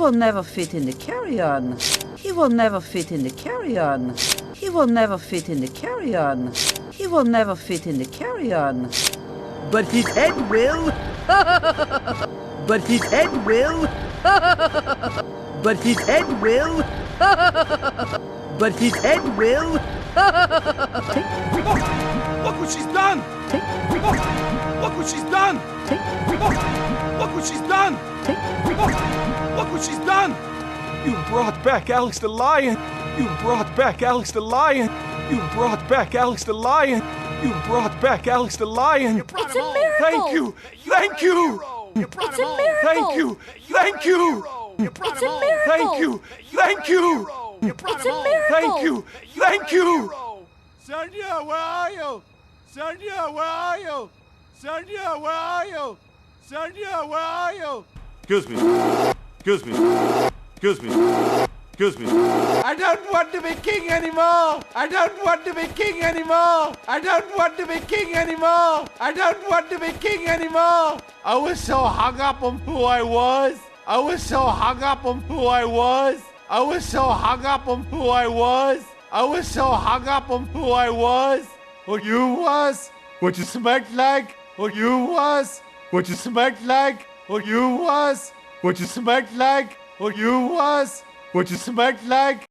will never fit in the carry-on. He will never fit in the carry-on. He will never fit in the carry-on. He will never fit in the carry-on. But his head will. But his head will. But his head will. But his head will. Look what she's done! Look what she's done! Look what she's done! Look what she's done! You brought back Alex the Lion! You brought back Alex the Lion! You brought back Alex the Lion! You brought back Alex the Lion! It's a miracle! Thank you! Thank you! It's a miracle! Thank you! Thank you! It's a miracle! Thank you! Thank you! It's a miracle! Thank you! Thank you! Sonia, where are you? Sonia, where are you? Sonia, where are you? Sonia, where are you? Excuse me. Excuse me. Excuse me. Excuse me. I don't want to be king anymore. I don't want to be king anymore. I don't want to be king anymore. I don't want to be king anymore. I was so hung up on who I was. I was so hung up on who I was. I was so hung up on who I was. I was so hung up on who I was. What you was. What you smelled like. What you was. What you smelled like. What you was. What you smelled like. What you was. What you smelled like.